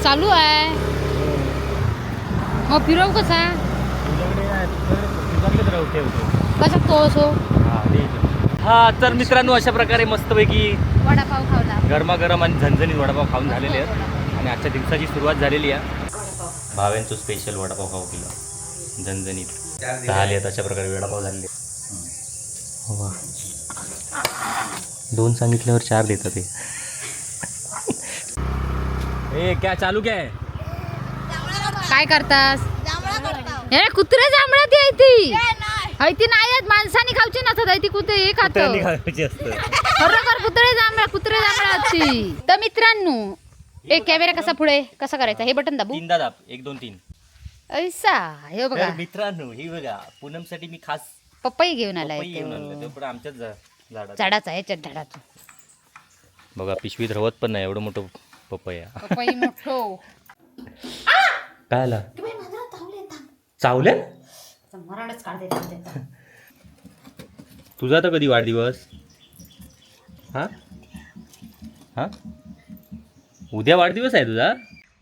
चालू आहे. मग फिरव कसा कसा तो असो. हा तर मित्रांनो, अशा प्रकारे मस्तपैकी वडापाव खावला. गरमागरम आणि झणझणीत वडापाव खाऊन झालेले आहेत आणि आजच्या दिवसाची सुरुवात झालेली आहे. भाव्यांचं स्पेशल वडापाव खाऊ केलं झणझणीत झाले आहेत. अशा प्रकारे वडापाव झालेले. वा, 2 सांगितल्यावर 4 देतात ते. ए क्या चालू क्या है? काय करतास? हे कुत्रे जांभळा ती आहे ती. हाय ती नाही आहेत, माणसाने खाऊची नसत आहे ती. कुत्रे हे खात खरोखर कुत्रे जांभळा ती. तर मित्रांनो, एक कॅमेरा कसा पुढे कसा करायचा, हे बटन दाबू. 3 दाब, 1 2 3 ऐसा हे बघा. तर मित्रांनो, ही बघा पूनमसाठी मी खास पपई घेऊन आलाय. पपई घेऊन आणलं. तो पण आमच्याच झाडाचा ह्याच्यात झाडाचा. बघा पिशवीत रवत पण नाही, एवढं मोठं पपया. पपई मोठो. काय आला? चावल्या? मराठच काढते. तुझा तर कधी वाढदिवस? हा हा, उद्या वाढदिवस आहे तुझा?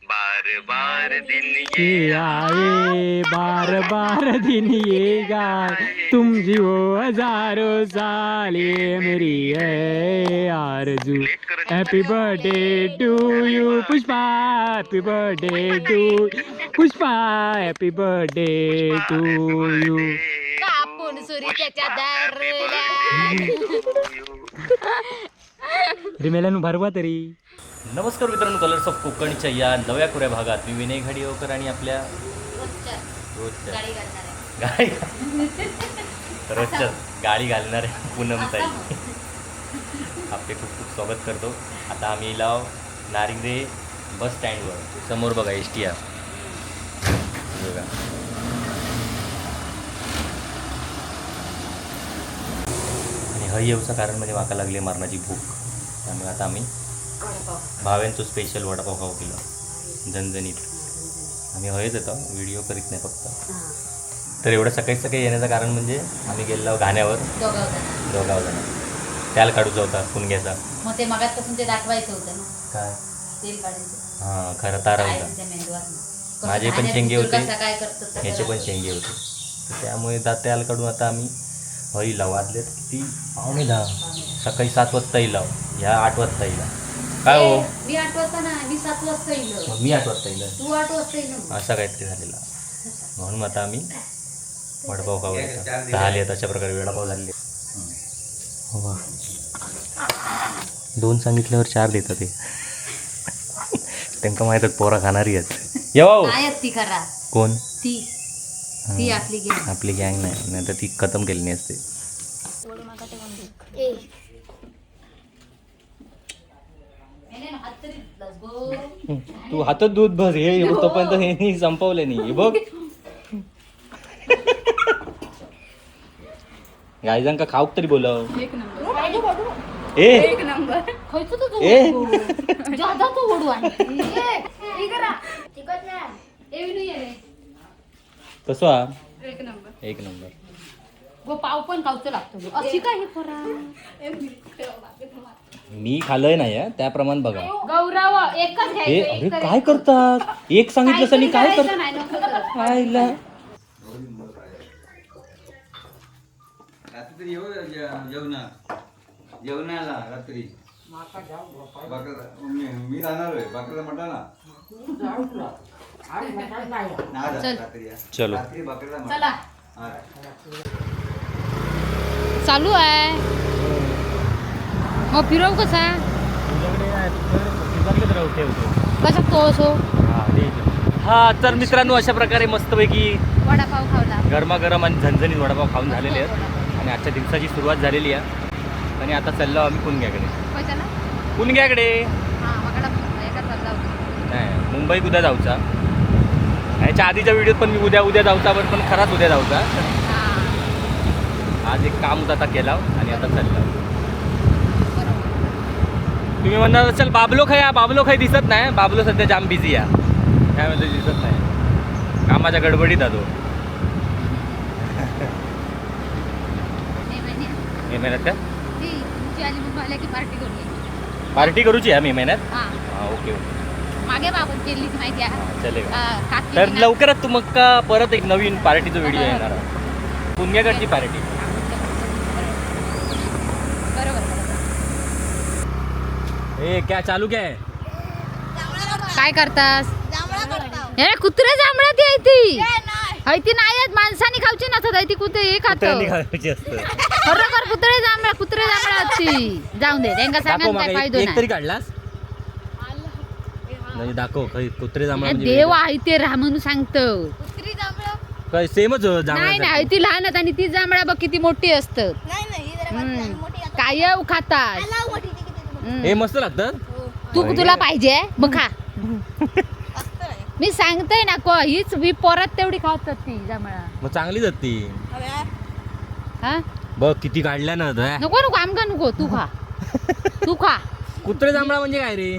बार बार दिन ये आए, बार बार दिन ये गाए, तुम जियो हजारों साल, ये मेरी है आरज़ू. Happy birthday to you Pushpa, happy birthday to Pushpa, happy birthday to you. कापून सुरी त्याच्या दारला. रिमेलानु भरवा तरी. नमस्कार मित्रांनो, कलर्स ऑफ कोकणच्या या नव्या कोऱ्या भागात मी विनय घाडीवकर आणि आपल्या रोजच्या गाडी घालणाऱ्या पूनमताई आपले खूप खूप स्वागत करतो. आता आम्ही लाव नारिंगरे बस स्टँडवर. समोर बघा ST बघा. आणि ह येऊचं कारण म्हणजे माका लागली मरणाची भूक. त्यामुळे आता आम्ही भाव्यांचं स्पेशल वडापाव खाऊ केलं झणझणीत. आम्ही हयच येतो, व्हिडिओ करीत नाही फक्त. तर एवढं सकाळी सकाळी येण्याचं कारण म्हणजे आम्ही गेलो घाण्यावर दोघाव जण त्याला काढूचा होता पुणग्याचा. मग ते मगातपासून ते दाखवायचं होतं ना, काय तेल काढायचं. हां, खरं तारा होता. माझे पण शेंगे होते, ह्याचे पण शेंगे होते. तर त्यामुळे त्याला काढून आता आम्ही हई लाव. वाजलेत किती? 9:45. सकाळी 7 वाजता येईल, ह्या 8 वाजता येईल. काय हो, मी 8 वाजता नाही, मी 7 वाजता येईल. मग मी 8 वाजता येईल. तू 8 वाजता येईल. असा काहीतरी झालेला. म्हणून आता आम्ही वडापाव खाऊ झाले आहेत. अशा प्रकारे वडापाव झालेले. वा, 2 सांगितल्यावर 4 देतात ते. त्यांना माहीत पोरा खाणारी आहेत. नाही ती करा. कोण ती आपली गँग. आपली गँग नाही तर ती खतम केली असते. तू हातात दूध भर. हे तोपर्यंत हे संपवले नाही. बघ गायजांका खाऊक तरी बोलव. एक नंबर. कसं हा? एक नंबर. पाव पण खाऊचं लागतो. अशी काय हे फरा. मी खाल्लंय नाही त्याप्रमाणे बघा. गौरव एकच हे अरे काय करतात? एक सांगितलं आणि काय करतात? रात्री जेवणाला रात्री मी राहणार आहे बाकरीला म्हटलं ना. चलो चला. चालू आहे. मग फिरव कसा कसा तो असो. हा तर मित्रांनो, अशा प्रकारे मस्तपैकी वडापाव खावला. गरमागरम आणि झणझणीत वडापाव खाऊन झालेले आहेत आणि आजच्या दिवसाची सुरुवात झालेली आहे. आणि आता चाललो आम्ही पुणग्याकडे. नाही, मुंबईत उद्या जाऊचा. ह्याच्या आधीच्या व्हिडिओत पण मी उद्या जाऊचा, पण खराच उद्या जाऊचा. आज एक काम होता, आता केला आणि आता चालला. तुम्ही म्हणणार चल बाबलो खाय दिसत नाही. बाबलो सध्या जाम बिझी आहे, त्यामध्ये दिसत नाही. कामाच्या गडबडीत आलो. मे महिन्यात का पार्टी पार्टी करूची आहे मे महिन्यात? हां, ओके. मागे मागून केली ती माहिती आहे चलेगा. काकी तर लवकरच तुमका परत एक नवीन पार्टीचा व्हिडिओ येणार आहे. पुण्याकडची पार्टी. बरोबर. ए क्या चालू क्या है? काय करतास? हे कुत्रे जांभळा ती आहे ती. हाय ती नाही आहेत, माणसाने खाऊची नसत आहे ती. कुत्रे हे खात खायची असतं. खरोखर कुत्रे जांभळा ती. जाऊन दे त्यांना दाखव सांगा काय मग फायदो एक तरी नाही. काढलास म्हणजे दाखव कुत्रे जांभळा हे म्हणजे देव आहे ते राह म्हणून सांगतो. काय सेमच नाही नाही ती लहान आहेत आणि ती जांभळा बघ किती मोठी असतात. काय खातात. हे मस्त लागतं. तुला पाहिजे मग खा. मी सांगतोय ना को हीच मी परत तेवढी खातात ती जांभळा. मग चांगली जाती. हा बघ किती काढल्या ना आता. नको नको आमका नको तू खा. तू खा. कुत्रे जांभळा म्हणजे काय रे?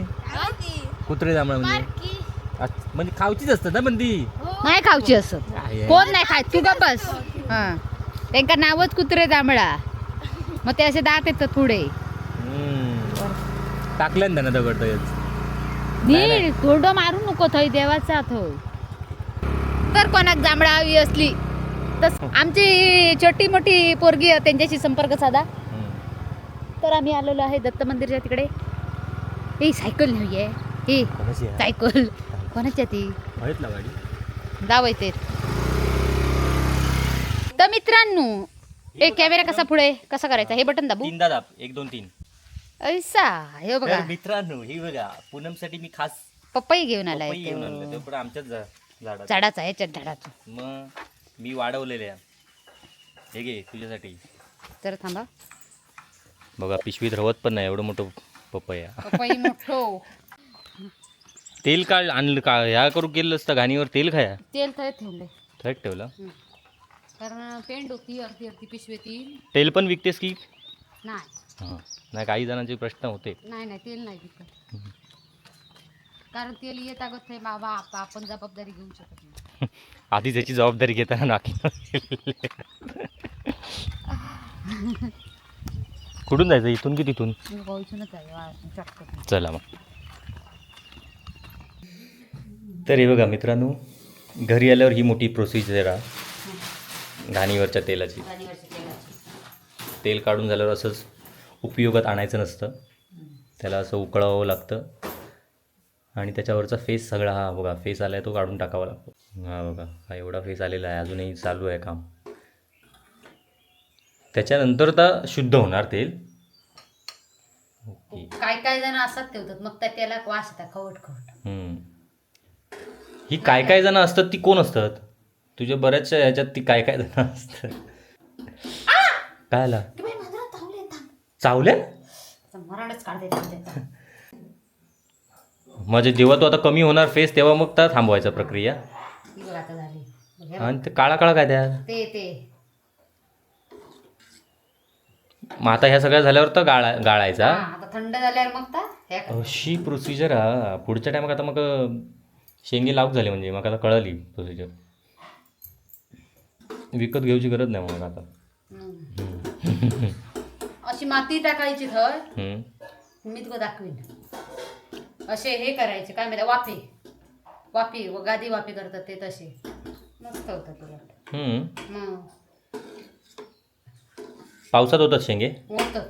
कुत्रे जांभळा म्हणजे खाऊचीच असतात ना पण ती. नाही खाऊची असत. काय कोण नाही खात तू का बस. हा त्यांका नावच कुत्रे जांभळा. मग ते असे दात येतात पुढे. टाकल्यान त्यांना दगड नी तोंड मारू नको थंय देवाचा थंय. तर कोणाक जांभळा हवी असली तर आमची छोटी मोठी पोरगी आहे, त्यांच्याशी संपर्क साधा. तर आम्ही आलेलो आहे दत्त मंदिरच्या तिकडे. हे सायकल नाही आहे. हे सायकल कोणाच्या ती जाव येते. तर मित्रांनो हे कॅमेरा कसा पुढे कसा करायचा हे बटन दाबू. 3 दाब 1 2 3. ऐसा हे बघा मित्रांनो ही बघा पूनमसाठी मी खास पपई घेऊन आलाय पपई घेऊन आणलं. तो पण आमच्याच झाडाचा. झाडाचा ह्याच्यात झाडाचा. मग मी वाढवलेल्या. हे घे तुझ्यासाठी. तर थांबा बघा पिशवीत रवत पण नाही एवढं मोठं पपया. पपई मोठं. तेल काढ आणलं का ह्या करू केलं असतं घाणीवर तेल खाया. तेल थंय ठेवले थेट ठेवलं. कारण पेंड होती अर्धी पिशवी ती. तेल पण विकतेस की नाही हां नाही काही जणांचे प्रश्न होते. नाही तेल नाही विकत. कारण तेल येत अगत आहे बाबा आपण जबाबदारी घेऊ शकत नाही. आधी त्याची जबाबदारी घेताना नाकी. कुठून जायचं इथून की तिथून? चला मग. तर हे बघा मित्रांनो घरी आल्यावर ही मोठी प्रोसिजर आहे घाणीवरच्या तेलाची. तेल काढून झाल्यावर असंच उपयोगात आणायचं नसतं. त्याला असं उकळावं लागतं आणि त्याच्यावरचा फेस सगळा हा बघा फेस आला आहे तो काढून टाकावा लागतो. हा बघा हा एवढा फेस आलेला आहे अजूनही चालू आहे काम. त्याच्यानंतर तर शुद्ध होणार तेल. ओके. काय जण असतात ठेवतात मग त्या त्याला वास येतात खवट. ही काय जण असतात ती कोण असतात? तुझ्या बऱ्याचशा ह्याच्यात ती काय जण असतात. काय आला चावल्या? मराठच काढते. म्हणजे जेव्हा तो आता कमी होणार फेस तेव्हा मग तर थांबवायचा प्रक्रिया. आणि ते काळा काय द्या ते मग आता ह्या सगळ्या झाल्यावर तर गाळायचा. आता थंड झाल्यावर मग अशी प्रोसिजर हा. पुढच्या टायमात आता मग शेंगे लावूक झाले म्हणजे मग आता कळली प्रोसिजर. विकत घेऊची गरज नाही मग आता. अशी माती टाकायची थर. मी तुला दाखवीन. असे हे करायचे काय माहिती वाफी गादी वाफी करतात ते तसे मस्त होतात तुला. पावसात होतात शेंगे.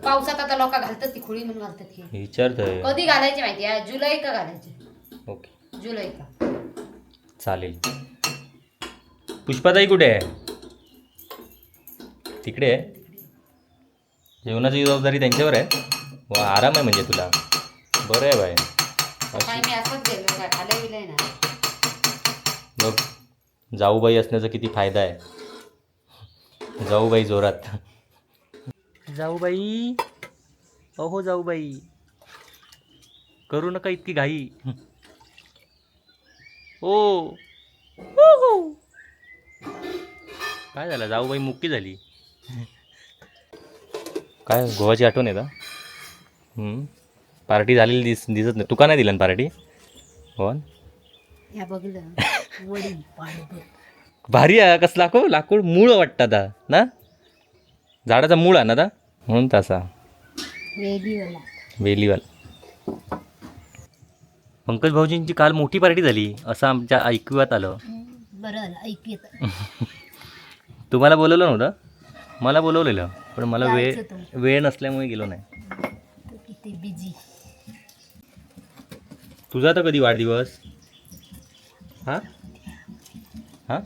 पावसात आता लोक घालतात ती खुळी म्हणून घालतात की. विचारतोय कधी घालायची माहिती आहे? जुलै का घालायचे? ओके जुलै का चालेल. पुष्पाताई कुठे आहे? तिकडे आहे. जेवणाची जबाबदारी त्यांच्यावर आहे. वा आराम आहे म्हणजे तुला. बरं आहे बाय. मी असंच गेलो काय आलं विलय ना. बघ जाऊबाई असण्याचा किती फायदा आहे. जाऊबाई जोरात. जाऊबाई अहो जाऊबाई करू नका इतकी घाई. ओ काय झालं जाऊबाई मुक्की झाली. काय गोवाची आठवण आहे का? पार्टी झालेली दिसत नाही. तुका नाही दिला ना पार्टी? हो भारी आहे. कसं लाकूड मूळ वाटतं आता ना झाडाचा मूळ आहे ना आता म्हणून तसा वेलीवाला. पंकज भाऊजींची काल मोठी पार्टी झाली असं आमच्या ऐकूयात आलं. बरं झालं ऐक येत. तुम्हाला बोलवलं नव्हतं, मला बोलवलेलं पण मला जायचं वेळ नसल्यामुळे गेलो नाही. किती बिझी. तुझा तर कधी वाढदिवस? हां हां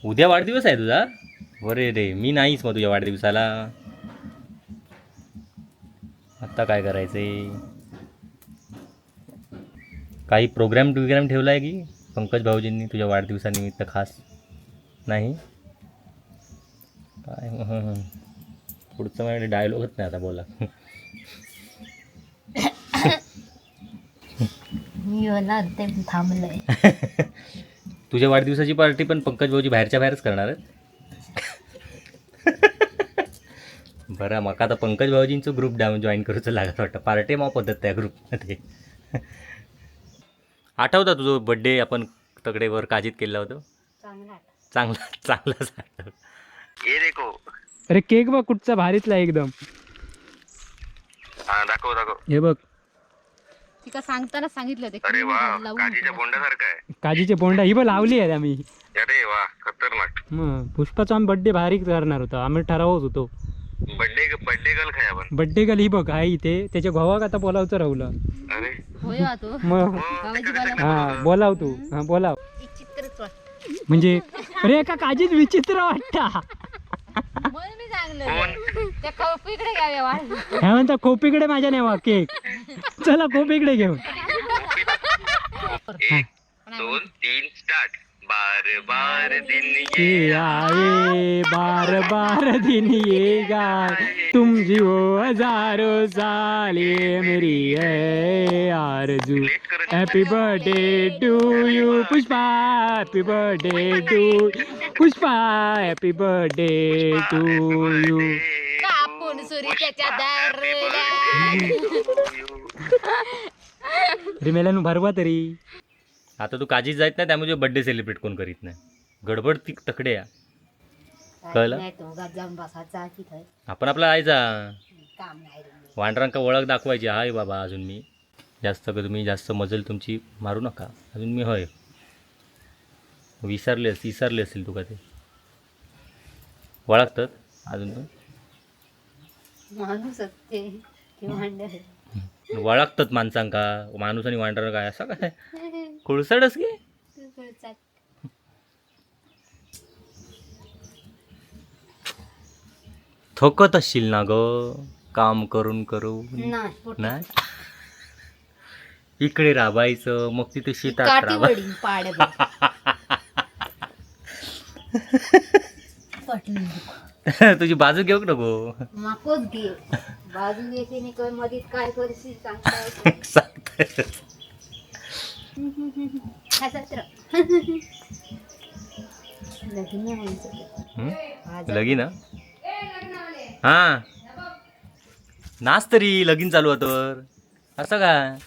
उद्या वाढदिवस आहे तुझा? बरे रे, मी नाहीच मग तुझ्या वाढदिवसाला. आत्ता काय करायचंय? काही प्रोग्राम ठेवला आहे की पंकज भाऊजींनी तुझ्या वाढदिवसानिमित्त खास? नाही काय पुढचं माझ्याकडे डायलॉगच नाही आता, बोला. मी होणार ते थांबलंय. तुझ्या वाढदिवसाची पार्टी पण पंकज भाऊजी बाहेरच्या बाहेरच करणार आहेत. बरं, मग आता पंकज भाऊजींचं ग्रुप जॉईन करूचं लागत वाटतं. पार्टी मग पद्धत त्या ग्रुपमध्ये. आठवता तुझं बड्डे आपण तकडेवर काजीत केला होतं? चांगलाच आठव. ये देखो. अरे केक बघ कुठचा भारीतला एकदम. हा दाखव. हे बघ तिका सांगताना सांगितलं होते अरे वा, काजीच्या बोंडासारखा आहे. काजीचे बोंडा ही बघ लावली आहेत आम्ही. अरे वा, खतरनाक. मग पुष्पाचा आम्ही बड्डे भारी करणार होता, आम्ही ठरवत होतो. बड्डे गर्ल खाय आपण. बड्डे गर्ल ही बघ आहे इथे, त्याच्या भावाक आता बोलावचं राहुलं. अरे होय तो मग हा बोलाव तू, हा बोलाव. चित्रच वाटत. म्हणजे अरे का काजीच विचित्र वाटता. म्हणून मी सांगलं त्या कौपीकडे घ्याव्या वाढ. ह्या म्हणता खोपीकडे माझ्या नेवा केक. चला खोपीकडे घेऊन. 1 2 3 स्टार्ट. बार बार दिन ये आए बार बार दिन ये गाए, तुम जियो हजारों साल ये मेरी है आरज़ू. Happy birthday to you Pushpa, happy birthday to Pushpa, happy birthday to you. कापून सूर्याच्या दारला. रिमेलानु भरवा तरी. आता तू काजीच जायत नाही त्यामुळे बड्डे सेलिब्रेट कोण करीत नाही. गडबड ती तकडे या कळलं. नाही तो उगाच जाऊन बसायचा की काय आपण आपला आयचा काम नाही रे. वांडरांका ओळख दाखवायची. हाय बाबा अजून मी जास्त तुम्ही जास्त मजल तुमची मारू नका. अजून मी होय विसरले असेल तुका ते ओळखतात अजून पण माणूस असते किंवा ओळखतात माणसांका. माणूस आणि वांडर काय असं काय खुळसडच की. थकत असशील ना ग काम करून नाही. इकडे राबायचं मग तिथे शेतात राबायचं. तुझी बाजू घेऊ नको. माकोच घे बाजू घेते नाही काय मधीत काय करशील सांगता लगीन हा नाच तरी लगीन चालू होतं असं काय.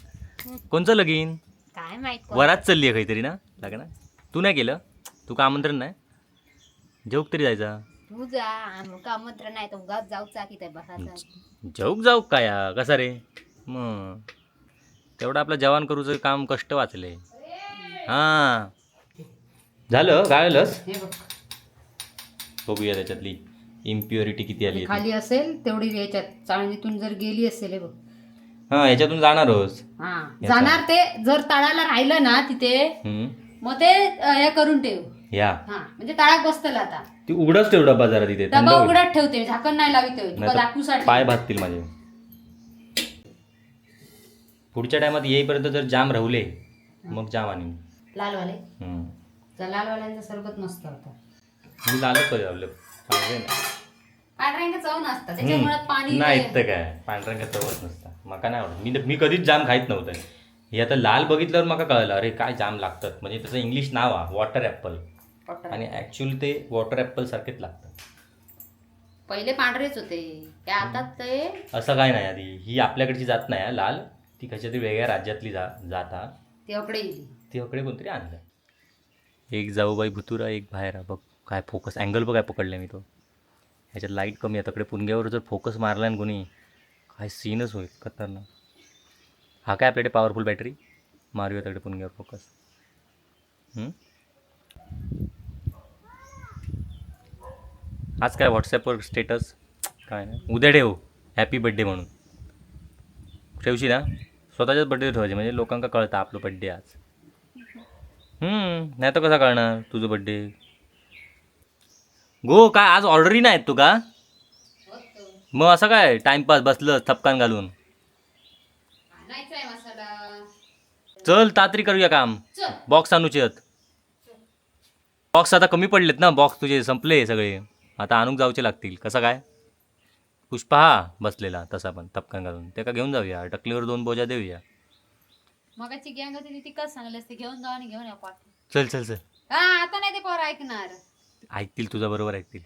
कोणचं लगीन? काय माहित वरात चालली आहे काहीतरी ना लग्न. तू नाही केलं? तू का आमंत्रण नाही? जेऊक तरी जायचा. तू जा आमका आमंत्रण नाही तर उगाच जाऊचा की बसायचा. जाऊ काय कसा रे. मग तेवढं आपलं जवान करूचं काम कष्ट वाचले. हां झालं गाळलंस. बघूया त्याच्यातली इम्प्युरिटी किती आली. खाली असेल तेवढी याच्यात चाळणीतून जर गेली असेल हे बघ. हां याच्यातून जाणारच. हा जाणार ते जर तळाला राहिलं ना तिथे मग ते हे करून ठेव. या हा म्हणजे तळात बसतला आता ती उघडच ठेव डबा जरा तिथे. डबा उघडत ठेवते झाकण नाही लावित दाखवूसाठी. पाय भाजतील माझे. पुढच्या टायमात येईपर्यंत जर जाम राहुले मग जाम आणि लालवाले लालवाल्यांचा सरबत मस्त होता. मी लालच लावलं पांढरे नाही. पांढऱ्यांचा चव नसतं त्याच्यामुळे पाणी नाही तर काय पांढऱ्यांका चवच नसता. मका नाही आवडत. मी कधीच जाम खायत नव्हतं. हे आता लाल बघितल्यावर मला कळलं अरे काय जाम लागतात. म्हणजे त्याचं इंग्लिश नाव आहे वॉटर ॲपल आणि ॲक्च्युअली ते वॉटर ॲपल सारखेच लागतात. पहिले पांढरेच होते ते आता ते असं काय नाही. आधी ही आपल्याकडची जात नाही लाल. ती कशा तरी वेगळ्या राज्यातली जाता ती अकडे कोणतरी आणलं. एक जाऊबाई भुतुरा एक बाहेर. बघ काय फोकस अँगल बघ काय पकडले मी. तो ह्याच्यात लाईट कमी आहे. तकडे पुणग्यावर जर फोकस मारला ना कोणी काय सीनच होईल खतरनाक. हा काय आपल्याकडे पॉवरफुल बॅटरी मारूया तिकडे पुणग्यावर फोकस. आज काय व्हॉट्सॲपवर स्टेटस काय नाही, उद्या ठेव हॅपी बड्डे म्हणून ठेवशी ना, स्वतःच्याच बड्डे ठेवायचे म्हणजे लोकांना कळतं आपलं बड्डे आज. नाही तर कसा कळणार तुझं बड्डे. गो काय आज ऑर्डरही नाही आहेत तू का, मग असं काय टाइमपास बसलं थपकान घालून. चल तातरी करूया काम, बॉक्स आणूचे आहेत. बॉक्स आता कमी पडलेत ना, बॉक्स तुझे संपले सगळे, आता आणूक जाऊचे लागतील. कसं काय पुष्पा हा बसलेला तसा पण थपकान घालून, ते का घेऊन जाऊया, टकलीवर 2 बोजा देऊया. मगाची गँग होती ती कस सांगली असते घेऊन जाऊ आणि घेऊन या पाठ. चल चल चल हा आता नाही ते पोरं ऐकणार. ऐकतील तुझा बरोबर ऐकतील.